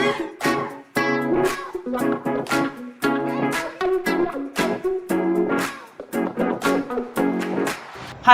Hi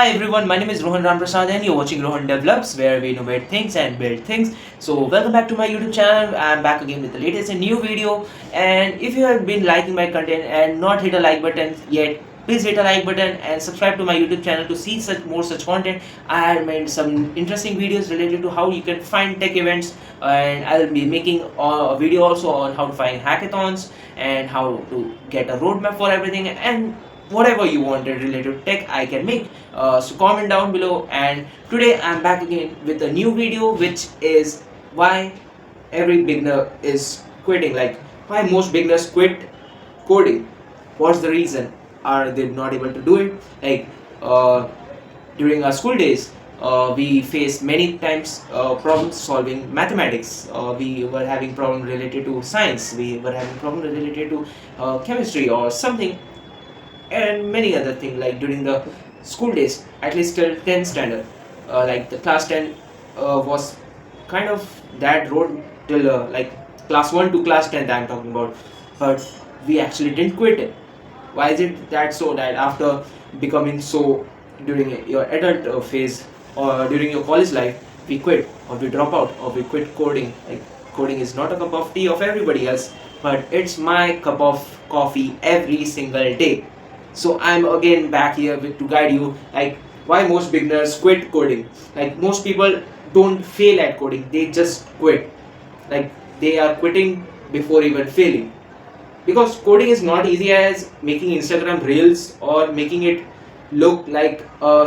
everyone, my name is Rohan and you're watching Rohan Develops, where we innovate things and build things. So welcome back to my YouTube channel. I'm back again with the latest and new video. And if you have been liking my content and not hit a like button yet, please hit a like button and subscribe to my YouTube channel to see more such content. I have made some interesting videos related to how you can find tech events, and I'll be making a video also on how to find hackathons and how to get a roadmap for everything, and whatever you wanted related to tech I can make. So comment down below, and today I'm back again with a new video, which is why every beginner is quitting, like why most beginners quit coding. What's the reason? Are they not able to do it? Like uh, during our school days, we faced many times problem solving mathematics. We were having problem related to science. We were having problem related to chemistry or something, and many other things. Like during the school days, at least till 10th standard, like the class 10 was kind of that road till like class 1 to class 10th I'm talking about, but we actually didn't quit it. Why is it that so that after becoming so during your adult phase or during your college life, we quit or we drop out or we quit coding? Like coding is not a cup of tea of everybody else, but it's my cup of coffee every single day. So I'm again back here to guide you, like why most beginners quit coding. Like most people don't fail at coding, they just quit. Like they are quitting before even failing, because coding is not easy as making Instagram reels or making it look like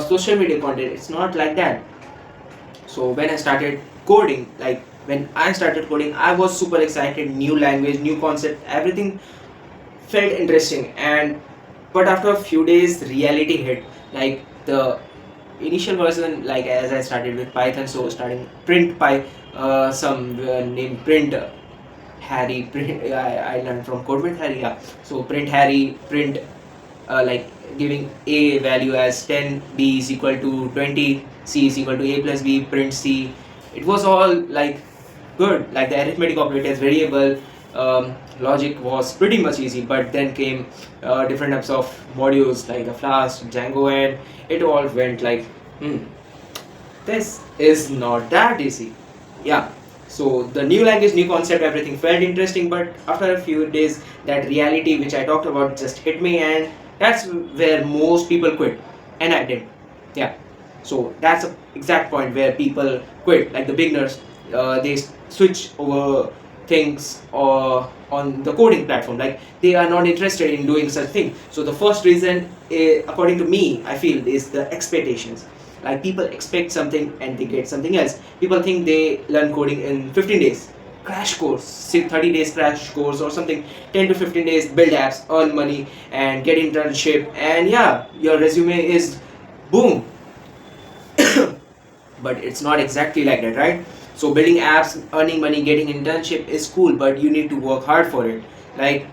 social media content. It's not like that. So when I started coding, like when I started coding, I was super excited. New language, new concept, everything felt interesting. And but after a few days, reality hit. Like the initial version, like as I started with Python, so starting print py, some name print Harry, print. I learned from code with Harry. Yeah. So print Harry, print like giving a value as 10, b is equal to 20, c is equal to a plus b, print c. It was all like good. Like the arithmetic operators, variable logic was pretty much easy. But then came different types of modules like the Flask, Django, and it all went like, this is not that easy. Yeah. So the new language, new concept, everything felt interesting, but after a few days, that reality which I talked about just hit me, and that's where most people quit, and I did. Yeah. So that's the exact point where people quit. Like the beginners, they switch over things or on the coding platform. Like they are not interested in doing such thing. So the first reason, according to me, I feel, is the expectations. Like people expect something and they get something else. People think they learn coding in 15 days, crash course, say 30 days crash course or something, 10 to 15 days, build apps, earn money, and get internship, and yeah, your resume is boom. But it's not exactly like that, right? So building apps, earning money, getting internship is cool, but you need to work hard for it. Like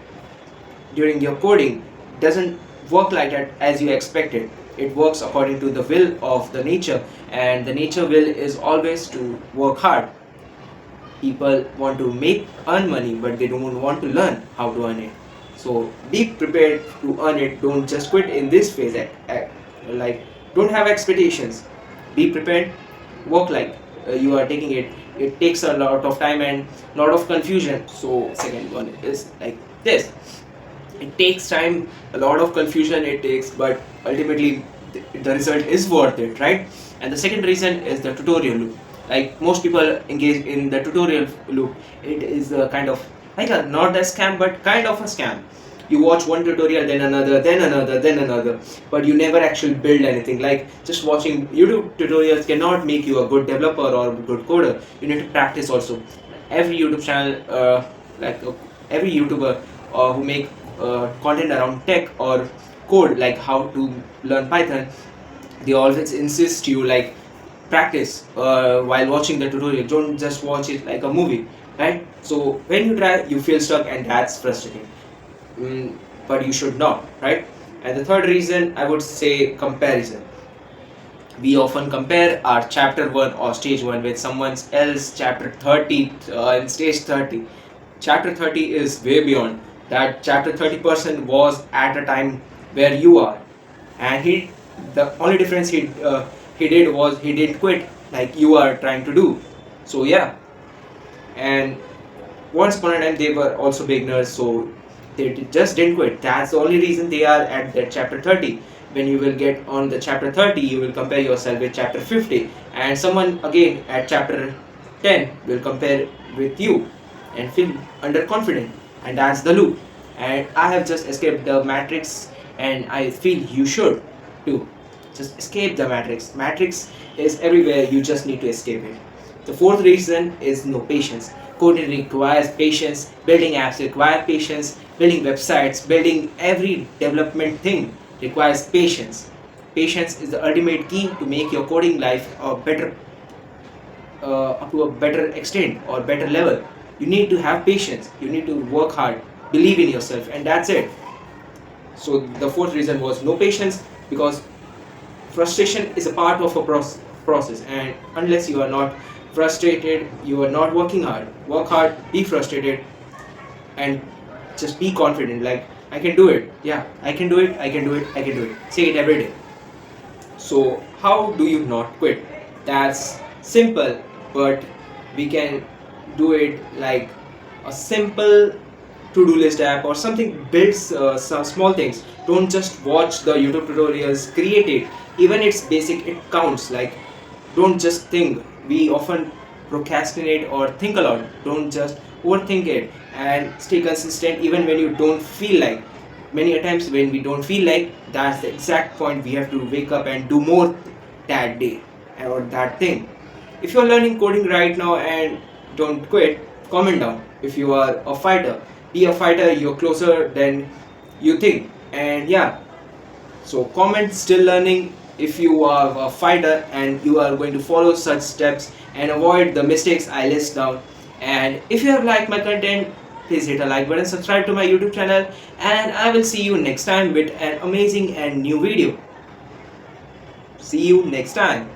during your coding, doesn't work like that as you expected. It works according to the will of the nature, and the nature will is always to work hard. People want to earn money, but they don't want to learn how to earn it. So be prepared to earn it. Don't just quit in this phase. Like don't have expectations. Be prepared. Work like you are taking it. It takes a lot of time and lot of confusion. So second one is like this. It takes time, a lot of confusion it takes, but ultimately the result is worth it, right? And the second reason is the tutorial loop. Like most people engage in the tutorial loop. It is a kind of like a not a scam, but kind of a scam. You watch one tutorial, then another, then another, then another, but you never actually build anything. Like just watching YouTube tutorials cannot make you a good developer or a good coder. You need to practice also. Every YouTube channel, every YouTuber who make content around tech or code, like how to learn Python, they always insist you like practice while watching the tutorial. Don't just watch it like a movie, right? So when you try, you feel stuck, and that's frustrating. But you should not, right? And the third reason, I would say comparison. We often compare our chapter 1 or stage 1 with someone else chapter 30 and stage 30. Chapter 30 is way beyond that. Chapter 30 person was at a time where you are, and the only difference he did was he didn't quit like you are trying to do. So yeah, and once upon a time they were also beginners, so they just didn't quit. That's the only reason they are at that chapter 30. When you will get on the chapter 30, you will compare yourself with chapter 50, and someone again at chapter 10 will compare with you and feel underconfident, and that's the loop. And I have just escaped the matrix, and I feel you should too. Just escape the matrix. Matrix is everywhere, you just need to escape it. The fourth reason is no patience. Coding requires patience, building apps require patience, building websites, building every development thing requires patience. Patience is the ultimate key to make your coding life a better, up to a better extent or better level. You need to have patience, you need to work hard, believe in yourself, and that's it. So the fourth reason was no patience, because frustration is a part of a process, and unless you are not frustrated, you are not working hard. Work hard, be frustrated, and just be confident, like I can do it. Yeah, I can do it, I can do it, I can do it. Say it every day. So how do you not quit? That's simple, but we can do it like a simple to-do list app or something. Builds some small things. Don't just watch the YouTube tutorials, create it. Even it's basic, it counts. Like, don't just think. We often procrastinate or think a lot. Don't just overthink it, and stay consistent even when you don't feel like. Many a times when we don't feel like, that's the exact point we have to wake up and do more that day or that thing. If you're learning coding right now and don't quit, comment down. If you are a fighter, be a fighter, you're closer than you think. And yeah, so comment still learning if you are a fighter and you are going to follow such steps and avoid the mistakes I list down. And if you have liked my content, please hit a like button, subscribe to my YouTube channel, and I will see you next time with an amazing and new video. See you next time.